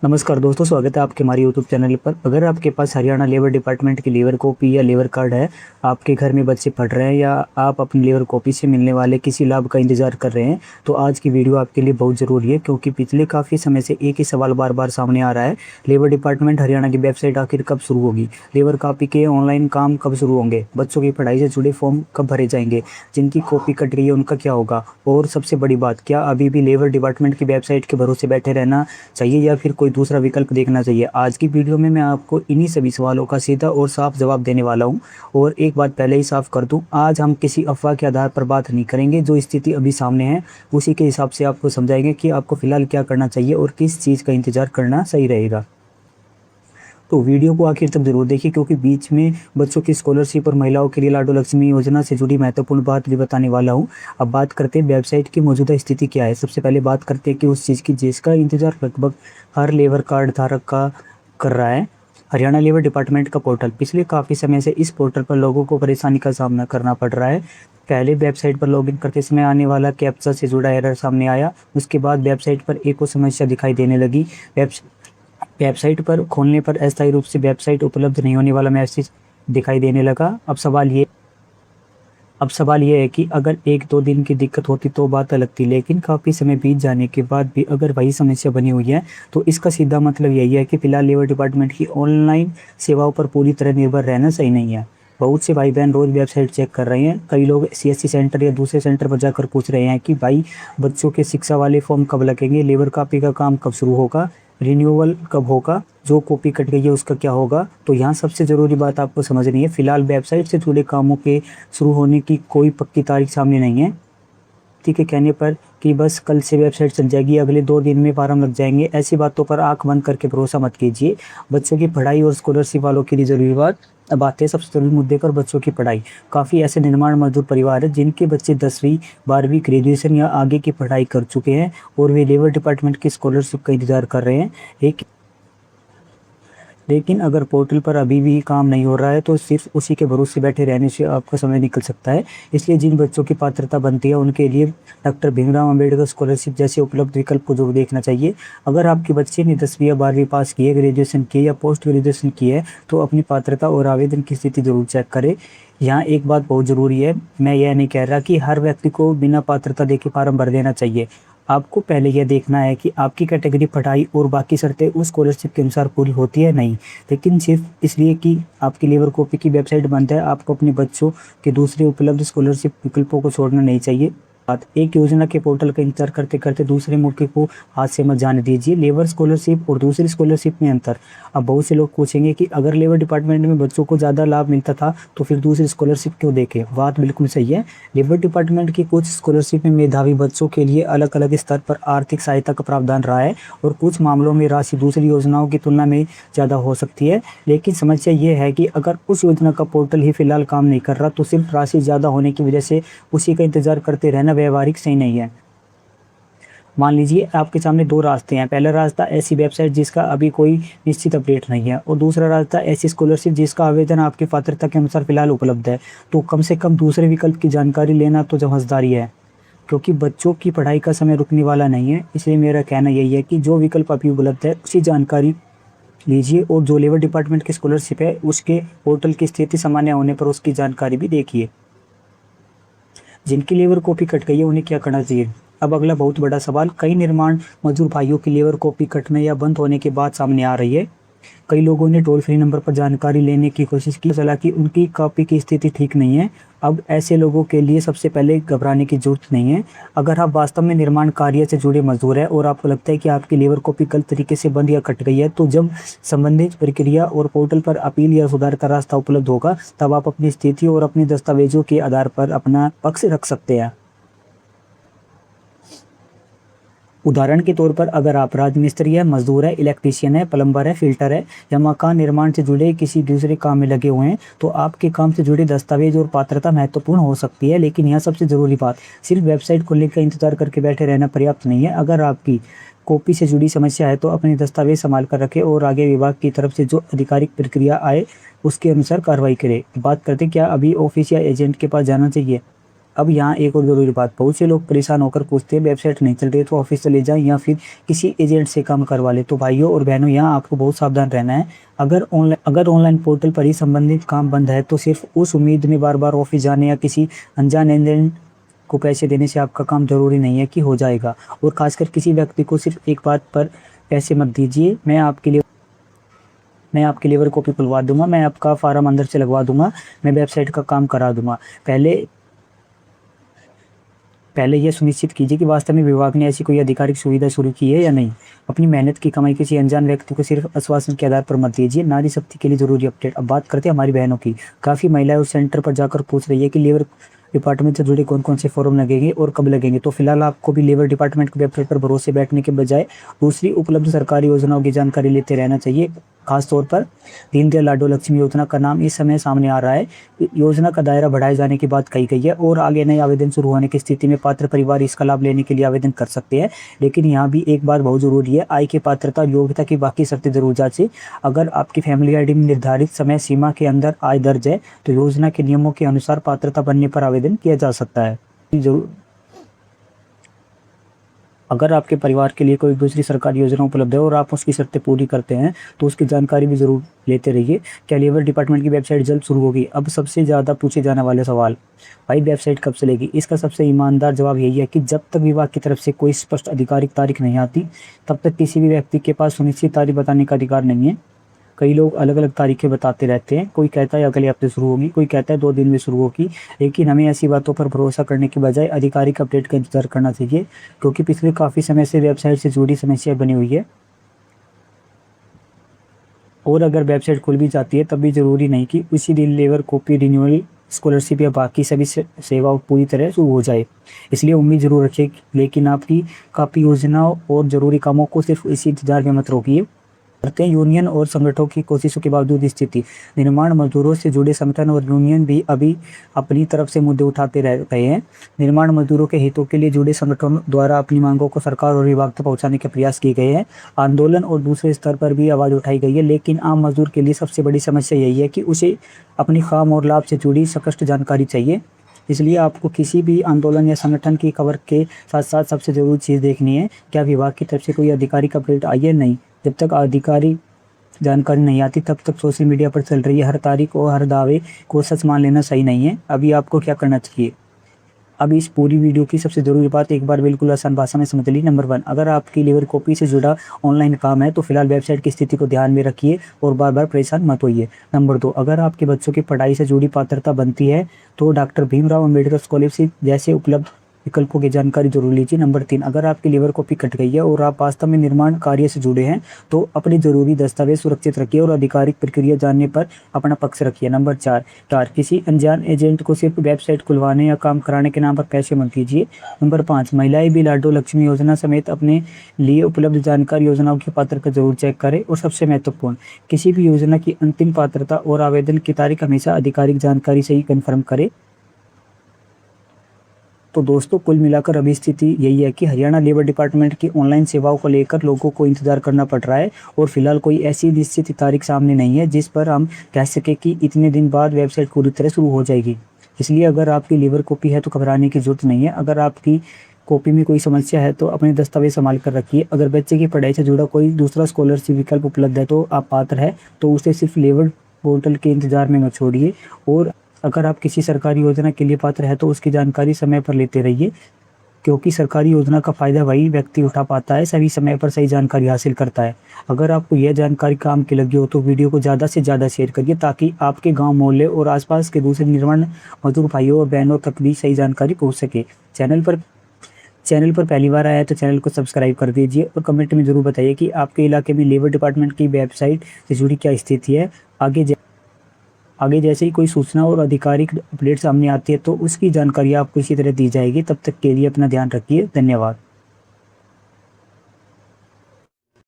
नमस्कार दोस्तों, स्वागत है आपके हमारे यूट्यूब चैनल पर। अगर आपके पास हरियाणा लेबर डिपार्टमेंट की लेबर कॉपी या लेबर कार्ड है, आपके घर में बच्चे पढ़ रहे हैं या आप अपनी लेबर कॉपी से मिलने वाले किसी लाभ का इंतजार कर रहे हैं, तो आज की वीडियो आपके लिए बहुत ज़रूरी है। क्योंकि पिछले काफ़ी समय से एक ही सवाल बार बार सामने आ रहा है। लेबर डिपार्टमेंट हरियाणा की वेबसाइट आखिर कब शुरू होगी? लेबर कॉपी के ऑनलाइन काम कब शुरू होंगे? बच्चों की पढ़ाई से जुड़े फॉर्म कब भरे जाएंगे? जिनकी कॉपी कट गई है उनका क्या होगा? और सबसे बड़ी बात, क्या अभी भी लेबर डिपार्टमेंट की वेबसाइट के भरोसे बैठे रहना चाहिए या फिर कोई दूसरा विकल्प देखना चाहिए? आज की वीडियो में मैं आपको इन्हीं सभी सवालों का सीधा और साफ जवाब देने वाला हूं। और एक बात पहले ही साफ कर दूं, आज हम किसी अफवाह के आधार पर बात नहीं करेंगे। जो स्थिति अभी सामने है उसी के हिसाब से आपको समझाएंगे कि आपको फिलहाल क्या करना चाहिए और किस चीज़ का इंतजार करना सही रहेगा। तो वीडियो को आखिर तक जरूर देखिए, क्योंकि बीच में बच्चों की स्कॉलरशिप और महिलाओं के लिए लाडो लक्ष्मी योजना से जुड़ी महत्वपूर्ण बात भी बताने वाला हूं। अब बात करते हैं वेबसाइट की मौजूदा स्थिति क्या है। सबसे पहले बात करते हैं कि उस चीज़ की जिसका इंतजार लगभग हर लेबर कार्ड धारक का कर रहा है, हरियाणा लेबर डिपार्टमेंट का पोर्टल। पिछले काफ़ी समय से इस पोर्टल पर लोगों को परेशानी का सामना करना पड़ रहा है। पहले वेबसाइट पर लॉगिन करते समय आने वाला कैप्चा से जुड़ा एरर सामने आया। उसके बाद वेबसाइट पर एक और समस्या दिखाई देने लगी। वेबसाइट पर खोलने पर अस्थायी रूप से वेबसाइट उपलब्ध नहीं होने वाला मैसेज दिखाई देने लगा। अब सवाल ये है कि अगर एक दो दिन की दिक्कत होती तो बात अलग थी, लेकिन काफ़ी समय बीत जाने के बाद भी अगर वही समस्या बनी हुई है, तो इसका सीधा मतलब यही है कि फिलहाल लेबर डिपार्टमेंट की ऑनलाइन सेवाओं पर पूरी तरह निर्भर रहना सही नहीं है। बहुत से भाई बहन रोज वेबसाइट चेक कर रहे हैं। कई लोग सीएससी सेंटर या दूसरे सेंटर पर जाकर पूछ रहे हैं कि भाई, बच्चों के शिक्षा वाले फॉर्म कब लगेंगे, लेबर कॉपी का काम कब शुरू होगा, रिन्यूअल कब होगा, जो कॉपी कट गई है उसका क्या होगा। तो यहाँ सबसे ज़रूरी बात आपको समझनी है, फिलहाल वेबसाइट से जुड़े कामों के शुरू होने की कोई पक्की तारीख सामने नहीं है। ठीक है, कहने पर कि बस कल से वेबसाइट चल जाएगी, अगले 2 दिन में फॉर्म लग जाएंगे, ऐसी बातों पर आंख बंद करके भरोसा मत कीजिए। बच्चों की पढ़ाई और स्कॉलरशिप वालों के लिए ज़रूरी बात अब आते हैं सबसे ज़रूरी मुद्दे पर, बच्चों की पढ़ाई। काफ़ी ऐसे निर्माण मजदूर परिवार है जिनके बच्चे 10वीं 12वीं ग्रेजुएशन या आगे की पढ़ाई कर चुके हैं और वे लेबर डिपार्टमेंट की स्कॉलरशिप का इंतजार कर रहे हैं। एक लेकिन अगर पोर्टल पर अभी भी काम नहीं हो रहा है, तो सिर्फ उसी के भरोसे बैठे रहने से आपका समय निकल सकता है। इसलिए जिन बच्चों की पात्रता बनती है उनके लिए डॉक्टर भीमराव अंबेडकर स्कॉलरशिप जैसे उपलब्ध विकल्प को जरूर देखना चाहिए। अगर आपके बच्चे ने 10वीं या 12वीं पास की है, ग्रेजुएशन की है या पोस्ट ग्रेजुएशन की है, तो अपनी पात्रता और आवेदन की स्थिति जरूर चेक करें। यहाँ एक बात बहुत ज़रूरी है, मैं यह नहीं कह रहा कि हर व्यक्ति को बिना पात्रता देके फार्म भर देना चाहिए। आपको पहले यह देखना है कि आपकी कैटेगरी, पढ़ाई और बाकी शर्तें उस स्कॉलरशिप के अनुसार पूरी होती है नहीं। लेकिन सिर्फ इसलिए कि आपकी लेबर कॉपी की वेबसाइट बंद है, आपको अपने बच्चों के दूसरे उपलब्ध स्कॉलरशिप विकल्पों को छोड़ना नहीं चाहिए। एक योजना के पोर्टल का इंतजार करते करते दूसरे मौके को हाथ से मत जाने दीजिए। लेबर स्कॉलरशिप और दूसरी स्कॉलरशिप में अंतर। अब बहुत से लोग पूछेंगे कि अगर लेबर डिपार्टमेंट में बच्चों को ज़्यादा लाभ मिलता था तो फिर दूसरी स्कॉलरशिप क्यों देखें? बात बिल्कुल सही है। लेबर डिपार्टमेंट की कुछ स्कॉलरशिप में मेधावी बच्चों के लिए अलग अलग स्तर पर आर्थिक सहायता का प्रावधान रहा है और कुछ मामलों में राशि दूसरी योजनाओं की तुलना में ज़्यादा हो सकती है। लेकिन समस्या ये है कि अगर उस योजना का पोर्टल ही फिलहाल काम नहीं कर रहा, तो सिर्फ राशि ज़्यादा होने की वजह से उसी का इंतजार करते रहना व्यवहारिक सही नहीं है। मान लीजिए आपके सामने दो रास्ते हैं। पहला रास्ता ऐसी वेबसाइट जिसका अभी कोई निश्चित अपडेट नहीं है, और दूसरा रास्ता ऐसी स्कॉलरशिप जिसका आवेदन आपकी पात्रता के अनुसार फिलहाल उपलब्ध है। तो कम से कम दूसरे विकल्प की जानकारी लेना तो समझदारी है, क्योंकि बच्चों की पढ़ाई का समय रुकने वाला नहीं है। इसलिए मेरा कहना यही है कि जो विकल्प अभी उपलब्ध है उसी जानकारी लीजिए, और जो लेबर डिपार्टमेंट की स्कॉलरशिप है उसके पोर्टल की स्थिति सामान्य होने पर उसकी जानकारी भी देखिए। जिनकी लेबर कॉपी कट गई है उन्हें क्या करना चाहिए? अब अगला बहुत बड़ा सवाल कई निर्माण मजदूर भाइयों की लेबर कॉपी कटने या बंद होने के बाद सामने आ रही है। कई लोगों ने टोल फ्री नंबर पर जानकारी लेने की कोशिश की, चला कि उनकी कॉपी की स्थिति ठीक नहीं है। अब ऐसे लोगों के लिए सबसे पहले घबराने की जरूरत नहीं है। अगर आप वास्तव में निर्माण कार्य से जुड़े मजदूर हैं और आपको लगता है कि आपकी लेबर कॉपी गलत तरीके से बंद या कट गई है, तो जब संबंधित प्रक्रिया और पोर्टल पर अपील या सुधार का रास्ता उपलब्ध होगा, तब आप अपनी स्थिति और अपने दस्तावेजों के आधार पर अपना पक्ष रख सकते हैं। उदाहरण के तौर पर अगर आप राजमिस्त्री है, मजदूर है, इलेक्ट्रीशियन है, प्लम्बर है, फिल्टर है या मकान निर्माण से जुड़े किसी दूसरे काम में लगे हुए हैं, तो आपके काम से जुड़े दस्तावेज और पात्रता महत्वपूर्ण हो सकती है। लेकिन यहाँ सबसे ज़रूरी बात, सिर्फ वेबसाइट खोलने का इंतजार करके बैठे रहना पर्याप्त नहीं है। अगर आपकी कॉपी से जुड़ी समस्या है तो अपने दस्तावेज संभाल कर रखें और आगे विभाग की तरफ से जो आधिकारिक प्रक्रिया आए उसके अनुसार कार्रवाई करें। बात करते क्या अभी ऑफिस या एजेंट के पास जाना चाहिए? अब यहाँ एक और ज़रूरी बात, बहुत से लोग परेशान होकर पूछते हैं वेबसाइट नहीं चल रही तो ऑफिस चले जाएं या फिर किसी एजेंट से काम करवा ले। तो भाइयों और बहनों, यहाँ आपको बहुत सावधान रहना है। अगर ऑनलाइन पोर्टल पर ही संबंधित काम बंद है तो सिर्फ उस उम्मीद में बार बार ऑफिस जाने या किसी अनजान एजेंट को पैसे देने से आपका काम जरूरी नहीं है कि हो जाएगा। और खासकर किसी व्यक्ति को सिर्फ एक बात पर पैसे मत दीजिए। मैं आपके लिए लेबर कॉपी खुलवा दूंगा, मैं आपका फार्म अंदर से लगवा दूंगा, मैं वेबसाइट का काम करा दूंगा। पहले पहले यह सुनिश्चित कीजिए कि वास्तव में विभाग ने ऐसी कोई आधिकारिक सुविधा शुरू की है या नहीं। अपनी मेहनत की कमाई किसी अनजान व्यक्ति को सिर्फ आश्वासन के आधार पर मत दीजिए। नारी शक्ति के लिए जरूरी अपडेट। अब बात करते हैं हमारी बहनों की। काफ़ी महिलाएं उस सेंटर पर जाकर पूछ रही है कि लेबर डिपार्टमेंट से जुड़े कौन कौन से फॉर्म लगेंगे और कब लगेंगे। तो फिलहाल आपको भी लेबर डिपार्टमेंट की वेबसाइट पर भरोसे बैठने के बजाय दूसरी उपलब्ध सरकारी योजनाओं की जानकारी लेते रहना चाहिए। खासतौर पर दीनदयाल लाडो लक्ष्मी योजना का नाम इस समय सामने आ रहा है। योजना का दायरा बढ़ाए जाने की बात कही गई है और आगे नए आवेदन शुरू होने की स्थिति में पात्र परिवार इसका लाभ लेने के लिए आवेदन कर सकते हैं। लेकिन यहाँ भी एक बात बहुत जरूरी है, आय की पात्रता और योग्यता की बाकी शर्तें जरूर जांचें। अगर आपकी फैमिली आईडी में निर्धारित समय सीमा के अंदर आय दर्ज है तो योजना के नियमों के अनुसार पात्रता बनने पर आवेदन किया जा सकता है। जरूर अगर आपके परिवार के लिए कोई दूसरी सरकारी योजना उपलब्ध है और आप उसकी शर्तें पूरी करते हैं तो उसकी जानकारी भी ज़रूर लेते रहिए। क्या लेबर डिपार्टमेंट की वेबसाइट जल्द शुरू होगी? अब सबसे ज़्यादा पूछे जाने वाले सवाल, भाई वेबसाइट कब चलेगी? इसका सबसे ईमानदार जवाब यही है कि जब तक विभाग की तरफ से कोई स्पष्ट आधिकारिक तारीख नहीं आती तब तक किसी भी व्यक्ति के पास सुनिश्चित तारीख बताने का अधिकार नहीं है। कई लोग अलग अलग तारीखें बताते रहते हैं, कोई कहता है अगले हफ्ते शुरू होगी, कोई कहता है 2 दिन में शुरू होगी। लेकिन हमें ऐसी बातों पर भरोसा करने के बजाय आधिकारिक अपडेट का इंतजार करना चाहिए, क्योंकि पिछले काफ़ी समय से वेबसाइट से जुड़ी समस्या बनी हुई है। और अगर वेबसाइट खुल भी जाती है तब भी ज़रूरी नहीं कि उसी दिन लेबर कॉपी रिन्यूअल स्कॉलरशिप या बाकी सभी सेवाओं पूरी तरह शुरू हो जाए। इसलिए उम्मीद जरूर रखिए, लेकिन आपकी काफ़ी योजनाओं और ज़रूरी कामों को सिर्फ इसी इंतजार में मत रोकिए। करते हैं यूनियन और संगठनों की कोशिशों के बावजूद स्थिति। निर्माण मजदूरों से जुड़े संगठन और यूनियन भी अभी अपनी तरफ से मुद्दे उठाते रह रहे हैं। निर्माण मजदूरों के हितों के लिए जुड़े संगठनों द्वारा अपनी मांगों को सरकार और विभाग तक पहुंचाने के प्रयास किए गए हैं। आंदोलन और दूसरे स्तर पर भी आवाज़ उठाई गई है, लेकिन आम मजदूर के लिए सबसे बड़ी समस्या यही है कि उसे अपनी काम और लाभ से जुड़ी स्पष्ट जानकारी चाहिए। इसलिए आपको किसी भी आंदोलन या संगठन की खबर के साथ साथ सबसे ज़रूरी चीज़ देखनी है, क्या विभाग की तरफ से कोई आधिकारिक अपडेट आई है? नहीं। जब तक आधिकारिक जानकारी नहीं आती तब तक सोशल मीडिया पर चल रही हर तारीख और हर दावे को सच मान लेना सही नहीं है। अभी आपको क्या करना चाहिए? अब इस पूरी वीडियो की सबसे ज़रूरी बात एक बार बिल्कुल आसान भाषा में समझ ली। नंबर 1, अगर आपकी लेबर कॉपी से जुड़ा ऑनलाइन काम है तो फिलहाल वेबसाइट की स्थिति को ध्यान में रखिए और बार बार परेशान मत होइए। नंबर 2, अगर आपके बच्चों की पढ़ाई से जुड़ी पात्रता बनती है तो डॉक्टर भीमराव अम्बेडकर स्कॉलरशिप जैसे उपलब्ध विकल्पों की जानकारी जरूर लीजिए। नंबर 3, अगर आपकी लेबर कॉपी कट गई है और आप वास्तव में निर्माण कार्य से जुड़े हैं तो अपने जरूरी दस्तावेज सुरक्षित रखिए और आधिकारिक प्रक्रिया जानने पर अपना पक्ष रखिए। नंबर 4, किसी अनजान एजेंट को सिर्फ वेबसाइट खुलवाने या काम कराने के नाम पर पैसे मत दीजिए। नंबर 5, महिलाएं भी लाडो लक्ष्मी योजना समेत अपने लिए उपलब्ध जानकारी योजनाओं की पात्रता जरूर चेक करें। और सबसे महत्वपूर्ण, किसी भी योजना की अंतिम पात्रता और आवेदन की तारीख हमेशा आधिकारिक जानकारी से ही कन्फर्म करें। तो दोस्तों, कुल मिलाकर अभी स्थिति यही है कि हरियाणा लेबर डिपार्टमेंट की ऑनलाइन सेवाओं को लेकर लोगों को इंतजार करना पड़ रहा है और फिलहाल कोई ऐसी निश्चित तारीख सामने नहीं है जिस पर हम कह सके कि इतने दिन बाद वेबसाइट पूरी तरह शुरू हो जाएगी। इसलिए अगर आपकी लेबर कॉपी है तो घबराने की जरूरत नहीं है। अगर आपकी कॉपी में कोई समस्या है तो अपने दस्तावेज संभाल कर रखिए। अगर बच्चे की पढ़ाई से जुड़ा कोई दूसरा स्कॉलरशिप विकल्प उपलब्ध है तो आप पात्र है तो उसे सिर्फ लेबर पोर्टल के इंतजार में मत छोड़िए। और अगर आप किसी सरकारी योजना के लिए पात्र है तो उसकी जानकारी समय पर लेते रहिए, क्योंकि सरकारी योजना का फ़ायदा वही व्यक्ति उठा पाता है सही समय पर सही जानकारी हासिल करता है। अगर आपको यह जानकारी काम की लगी हो तो वीडियो को ज़्यादा से ज़्यादा शेयर करिए ताकि आपके गांव, मोहल्ले और आसपास के दूसरे निर्माण मजदूर भाइयों और बहनों तक भी सही जानकारी पहुंच सके। चैनल पर पहली बार आया है तो चैनल को सब्सक्राइब कर दीजिए और कमेंट में ज़रूर बताइए कि आपके इलाके में लेबर डिपार्टमेंट की वेबसाइट से जुड़ी क्या स्थिति है। आगे जैसे ही कोई सूचना और आधिकारिक अपडेट सामने आती है तो उसकी जानकारी आपको इसी तरह दी जाएगी। तब तक के लिए अपना ध्यान रखिए। धन्यवाद।